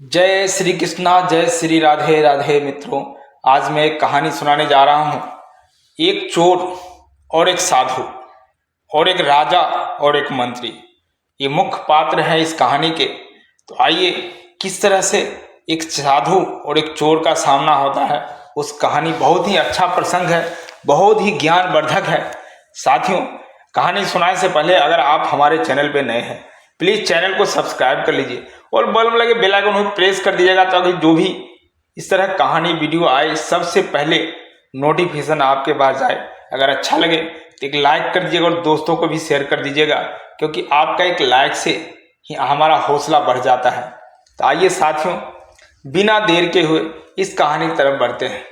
जय श्री कृष्णा, जय श्री राधे राधे। मित्रों, आज मैं एक कहानी सुनाने जा रहा हूँ। एक चोर और एक साधु और एक राजा और एक मंत्री, ये मुख्य पात्र हैं इस कहानी के। तो आइए किस तरह से एक साधु और एक चोर का सामना होता है, उस कहानी बहुत ही अच्छा प्रसंग है, बहुत ही ज्ञानवर्धक है। साथियों, कहानी सुनाने से पहले अगर आप हमारे चैनल पे नए हैं, प्लीज चैनल को सब्सक्राइब कर लीजिए और बगल में लगे बेल आइकन को प्रेस कर दीजिएगा, ताकि जो भी इस तरह कहानी वीडियो आए सबसे पहले नोटिफिकेशन आपके पास जाए। अगर अच्छा लगे तो एक लाइक कर दीजिएगा और दोस्तों को भी शेयर कर दीजिएगा, क्योंकि आपका एक लाइक से ही हमारा हौसला बढ़ जाता है। तो आइए साथियों, बिना देर के हुए इस कहानी की तरफ बढ़ते हैं।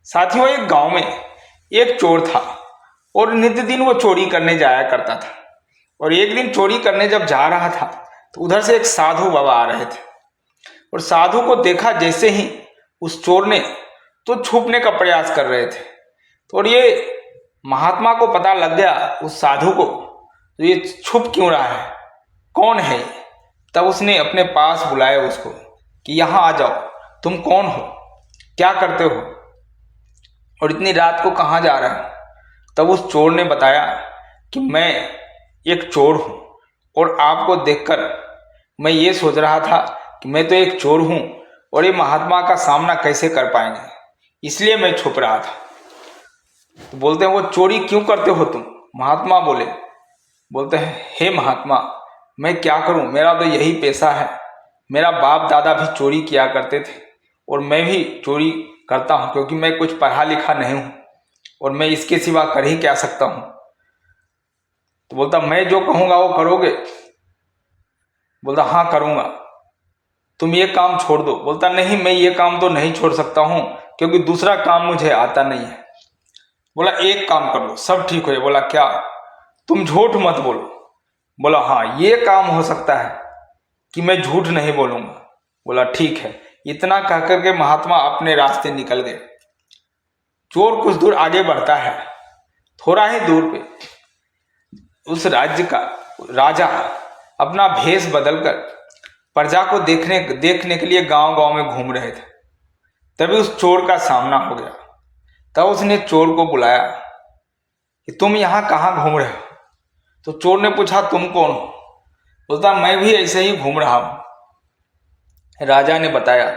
साथियों, एक गांव में एक चोर था और नित्य दिन वो चोरी करने जाया करता था। और एक दिन चोरी करने जब जा रहा था तो उधर से एक साधु बाबा आ रहे थे, और साधु को देखा जैसे ही उस चोर ने तो छुपने का प्रयास कर रहे थे। और ये महात्मा को पता लग गया उस साधु को, तो ये छुप क्यों रहा है, कौन है ये। तब उसने अपने पास बुलाया उसको कि यहाँ आ जाओ, तुम कौन हो, क्या करते हो और इतनी रात को कहाँ जा रहे हो। तब उस चोर ने बताया कि मैं एक चोर हूं और आपको देखकर मैं ये सोच रहा था कि मैं तो एक चोर हूं और ये महात्मा का सामना कैसे कर पाएंगे, इसलिए मैं छुप रहा था। तो बोलते हैं, वो चोरी क्यों करते हो तुम। महात्मा बोलते हैं, हे महात्मा, मैं क्या करूं, मेरा तो यही पेशा है। मेरा बाप दादा भी चोरी किया करते थे और मैं भी चोरी करता हूं, क्योंकि मैं कुछ पढ़ा लिखा नहीं हूं और मैं इसके सिवा कर ही क्या सकता हूं। तो बोलता, मैं जो कहूंगा वो करोगे। बोलता, हाँ करूंगा, तुम ये काम छोड़ दो। बोलता, नहीं, मैं ये काम तो नहीं छोड़ सकता हूं, क्योंकि दूसरा काम मुझे आता नहीं है। बोला, एक काम कर लो, सब ठीक हो जाए। बोला, क्या। तुम झूठ मत बोलो। बोला, हाँ, ये काम हो सकता है कि मैं झूठ नहीं बोलूंगा। बोला, ठीक है। इतना कहकर के महात्मा अपने रास्ते निकल गए। चोर कुछ दूर आगे बढ़ता है, थोड़ा ही दूर पे उस राज्य का राजा अपना भेष बदलकर प्रजा को देखने के लिए गांव गांव में घूम रहे थे। तभी उस चोर का सामना हो गया। तब उसने चोर को बुलाया कि तुम यहाँ कहाँ घूम रहे हो। तो चोर ने पूछा, तुम कौन हो। बोलता, मैं भी ऐसे ही घूम रहा हूं। राजा ने बताया।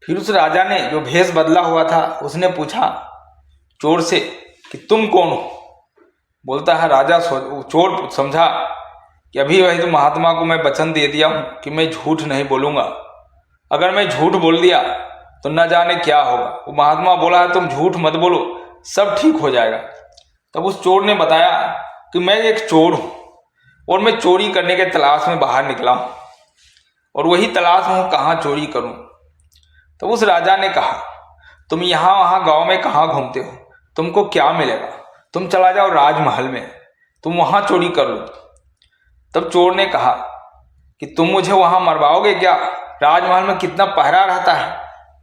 फिर उस राजा ने जो भेष बदला हुआ था उसने पूछा चोर से कि तुम कौन हो। बोलता है, चोर समझा कि अभी वही तो महात्मा को मैं वचन दे दिया हूं कि मैं झूठ नहीं बोलूंगा। अगर मैं झूठ बोल दिया तो न जाने क्या होगा। वो महात्मा बोला है, तुम झूठ मत बोलो, सब ठीक हो जाएगा। तब उस चोर ने बताया कि मैं एक चोर हूं और मैं चोरी करने के तलाश में बाहर निकला हूं, और वही तलाश में हूं कहाँ चोरी करूं। तब उस राजा ने कहा, तुम यहाँ वहां गांव में कहाँ घूमते हो, तुमको क्या मिलेगा, तुम चला जाओ राजमहल में, तुम वहां चोरी कर लो। तब चोर ने कहा कि तुम मुझे वहां मरवाओगे क्या, राजमहल में कितना पहरा रहता है,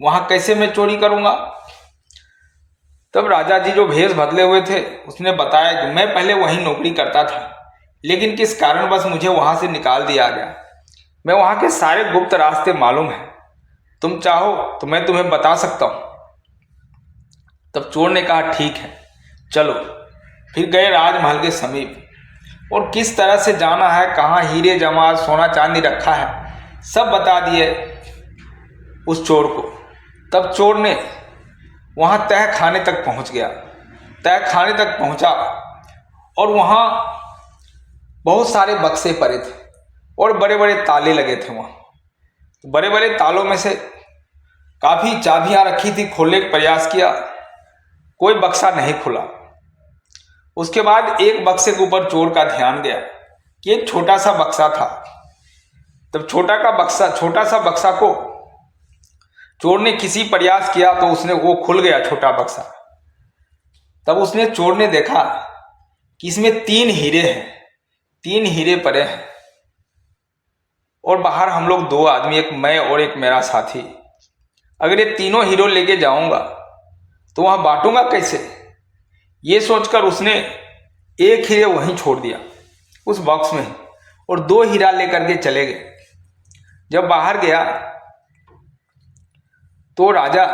वहां कैसे मैं चोरी करूंगा। तब राजा जी जो भेष बदले हुए थे उसने बताया कि मैं पहले वहीं नौकरी करता था, लेकिन किस कारणवश मुझे वहां से निकाल दिया गया। मैं वहां के सारे गुप्त रास्ते मालूम है, तुम चाहो तो मैं तुम्हें बता सकता हूं। तब चोर ने कहा, ठीक है, चलो। फिर गए राजमहल के समीप, और किस तरह से जाना है, कहाँ हीरे जवाहरात सोना चांदी रखा है, सब बता दिए उस चोर को। तब चोर ने वहां तह खाने तक पहुंच गया। तह खाने तक पहुंचा और वहां बहुत सारे बक्से पड़े थे और बड़े बड़े ताले लगे थे। वहां बड़े बड़े तालों में से काफी चाबियां रखी थी। खोलने का प्रयास किया, कोई बक्सा नहीं खुला। उसके बाद एक बक्से के ऊपर चोर का ध्यान गया कि एक छोटा सा बक्सा था। तब छोटा सा बक्सा को चोर ने किसी प्रयास किया तो वो खुल गया, छोटा बक्सा। तब चोर ने देखा कि इसमें 3 हीरे हैं, 3 हीरे पड़े हैं, और बाहर हम लोग 2 आदमी, एक मैं और एक मेरा साथी। अगर ये तीनों हीरो लेके जाऊंगा तो वहां बांटूंगा कैसे। ये सोचकर उसने एक हीरे वहीं छोड़ दिया उस बॉक्स में, और 2 हीरा लेकर के चले गए। जब बाहर गया तो राजा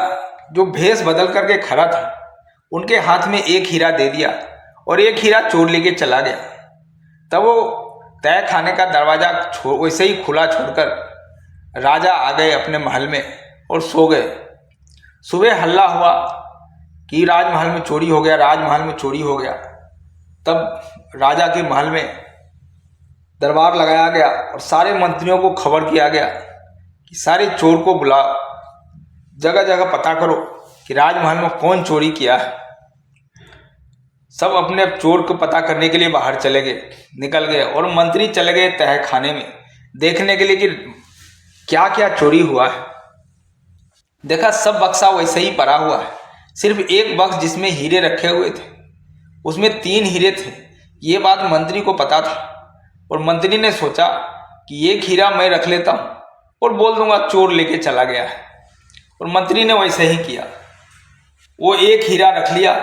जो भेष बदल करके खड़ा था उनके हाथ में एक हीरा दे दिया और एक हीरा चोर लेके चला गया। तब वो तय खाने का दरवाजा वैसे ही खुला छोड़कर राजा आ गए अपने महल में और सो गए। सुबह हल्ला हुआ कि राजमहल में चोरी हो गया, राजमहल में चोरी हो गया। तब राजा के महल में दरबार लगाया गया और सारे मंत्रियों को खबर किया गया कि सारे चोर को बुलाओ, जगह जगह पता करो कि राजमहल में कौन चोरी किया है। सब अपने चोर को पता करने के लिए बाहर चले गए, निकल गए और मंत्री चले गए तह खाने में देखने के लिए कि क्या क्या चोरी हुआ है। देखा सब बक्सा वैसे ही पड़ा हुआ है, सिर्फ एक बक्स जिसमें हीरे रखे हुए थे उसमें 3 हीरे थे। ये बात मंत्री को पता था और मंत्री ने सोचा कि एक हीरा मैं रख लेता हूँ और बोल दूंगा चोर लेके चला गया है। और मंत्री ने वैसे ही किया, वो एक हीरा रख लिया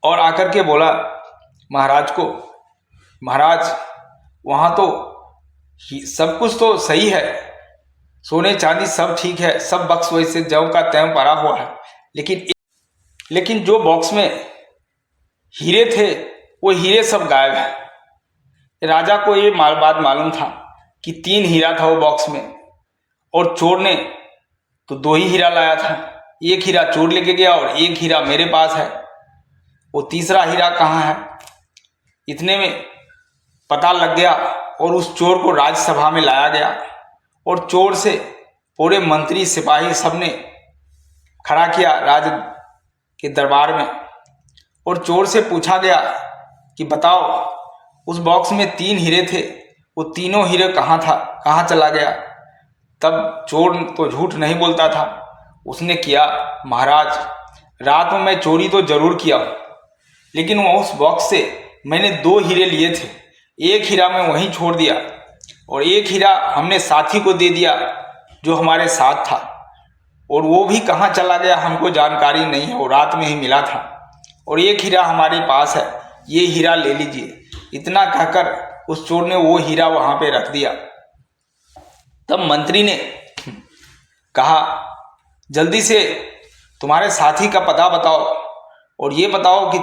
और आकर के बोला महाराज को, महाराज वहाँ तो सब कुछ तो सही है, सोने चांदी सब ठीक है, सब बक्स वैसे ज्यों का त्यों पड़ा हुआ है, लेकिन जो बॉक्स में हीरे थे वो हीरे सब गायब है। राजा को ये बात मालूम था कि 3 हीरा था वो बॉक्स में और चोर ने तो 2 ही हीरा लाया था, एक हीरा चोर लेके गया और एक हीरा मेरे पास है, वो तीसरा हीरा कहाँ है। इतने में पता लग गया और उस चोर को राज्यसभा में लाया गया और चोर से पूरे मंत्री सिपाही सबने खड़ा किया राज के दरबार में और चोर से पूछा गया कि बताओ उस बॉक्स में 3 हीरे थे, वो तीनों हीरे कहाँ था, कहाँ चला गया। तब चोर तो झूठ नहीं बोलता था, उसने किया महाराज रात में मैं चोरी तो जरूर किया हूँ, लेकिन वो उस बॉक्स से मैंने 2 हीरे लिए थे, एक हीरा मैं वहीं छोड़ दिया और एक हीरा हमने साथी को दे दिया जो हमारे साथ था, और वो भी कहाँ चला गया हमको जानकारी नहीं है, वो रात में ही मिला था, और एक हीरा हमारे पास है, ये हीरा ले लीजिए। इतना कहकर उस चोर ने वो हीरा वहां पे रख दिया। तब मंत्री ने कहा जल्दी से तुम्हारे साथी का पता बताओ और ये बताओ कि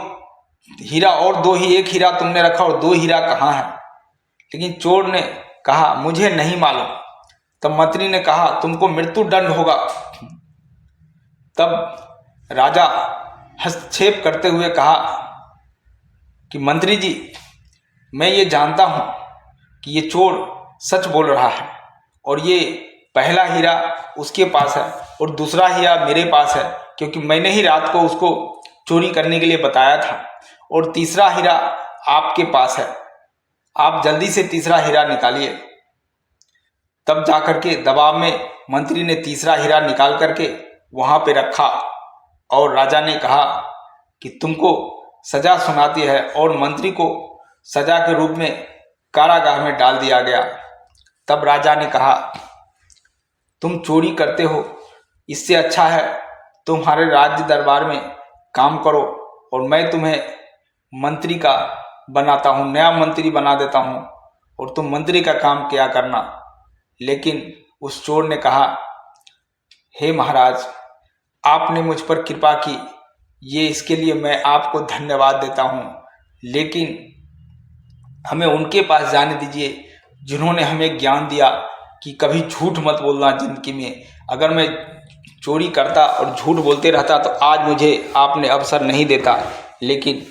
हीरा और 2 ही, एक हीरा तुमने रखा और 2 हीरा कहाँ है। लेकिन चोर ने कहा मुझे नहीं मालूम। तब मंत्री ने कहा तुमको मृत्यु दंड होगा। तब राजा हस्तक्षेप करते हुए कहा कि मंत्री जी मैं ये जानता हूँ कि ये चोर सच बोल रहा है और ये पहला हीरा उसके पास है और दूसरा हीरा मेरे पास है, क्योंकि मैंने ही रात को उसको चोरी करने के लिए बताया था, और तीसरा हीरा आपके पास है, आप जल्दी से तीसरा हीरा निकालिए। तब जाकर के दबाव में मंत्री ने तीसरा हीरा निकाल करके वहां पे रखा और राजा ने कहा कि तुमको सजा सुनाती है, और मंत्री को सजा के रूप में कारागार में डाल दिया गया। तब राजा ने कहा तुम चोरी करते हो, इससे अच्छा है तुम्हारे राज्य दरबार में काम करो और मैं तुम्हें मंत्री का बनाता हूँ, नया मंत्री बना देता हूँ और तुम मंत्री का काम किया करना। लेकिन उस चोर ने कहा हे महाराज आपने मुझ पर कृपा की, ये इसके लिए मैं आपको धन्यवाद देता हूँ, लेकिन हमें उनके पास जाने दीजिए जिन्होंने हमें ज्ञान दिया कि कभी झूठ मत बोलना जिंदगी में। अगर मैं चोरी करता और झूठ बोलते रहता तो आज मुझे आपने अवसर नहीं देता, लेकिन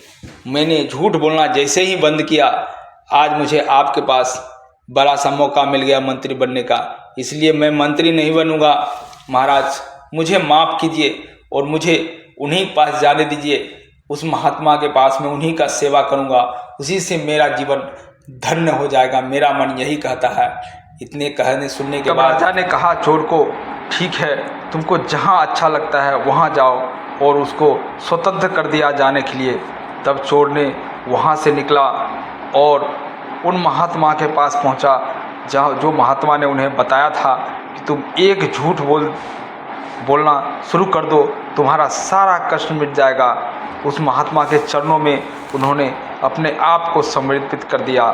मैंने झूठ बोलना जैसे ही बंद किया आज मुझे आपके पास बड़ा सा मौका मिल गया मंत्री बनने का, इसलिए मैं मंत्री नहीं बनूंगा। महाराज मुझे माफ़ कीजिए और मुझे उन्हीं के पास जाने दीजिए, उस महात्मा के पास मैं उन्हीं का सेवा करूंगा, उसी से मेरा जीवन धन्य हो जाएगा, मेरा मन यही कहता है। इतने कहने सुनने के बाद राजा ने कहा चोर को ठीक है तुमको जहाँ अच्छा लगता है वहाँ जाओ, और उसको स्वतंत्र कर दिया जाने के लिए। तब चोर ने वहाँ से निकला और उन महात्मा के पास पहुँचा जहाँ जो महात्मा ने उन्हें बताया था कि तुम एक झूठ बोलना शुरू कर दो तुम्हारा सारा कष्ट मिट जाएगा। उस महात्मा के चरणों में उन्होंने अपने आप को समर्पित कर दिया।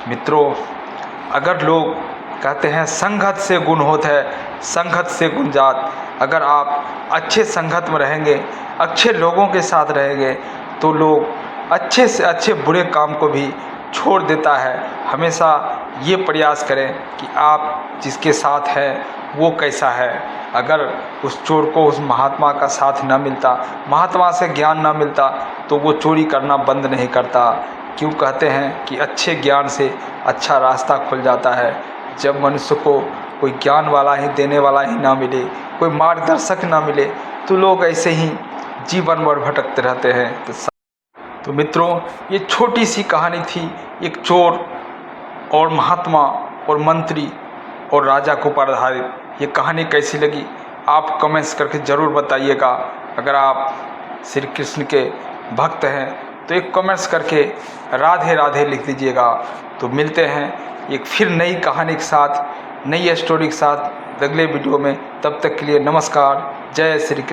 मित्रों, अगर लोग कहते हैं संगत से गुण होत है, संगत से गुण जात। अगर आप अच्छे संगत में रहेंगे, अच्छे लोगों के साथ रहेंगे, तो लोग अच्छे से अच्छे बुरे काम को भी छोड़ देता है। हमेशा ये प्रयास करें कि आप जिसके साथ हैं वो कैसा है। अगर उस चोर को उस महात्मा का साथ न मिलता, महात्मा से ज्ञान न मिलता, तो वो चोरी करना बंद नहीं करता। क्यों कहते हैं कि अच्छे ज्ञान से अच्छा रास्ता खुल जाता है। जब मनुष्य को कोई ज्ञान वाला ही देने वाला ही ना मिले, कोई मार्गदर्शक ना मिले, तो लोग ऐसे ही जीवन भर भटकते रहते हैं। तो मित्रों, ये छोटी सी कहानी थी एक चोर और महात्मा और मंत्री और राजा को पर आधारित। ये कहानी कैसी लगी आप कमेंट्स करके ज़रूर बताइएगा। अगर आप श्री कृष्ण के भक्त हैं तो एक कमेंट्स करके राधे राधे लिख दीजिएगा। तो मिलते हैं एक फिर नई कहानी के साथ, नई स्टोरी के साथ अगले वीडियो में। तब तक के लिए नमस्कार, जय श्री कृष्ण।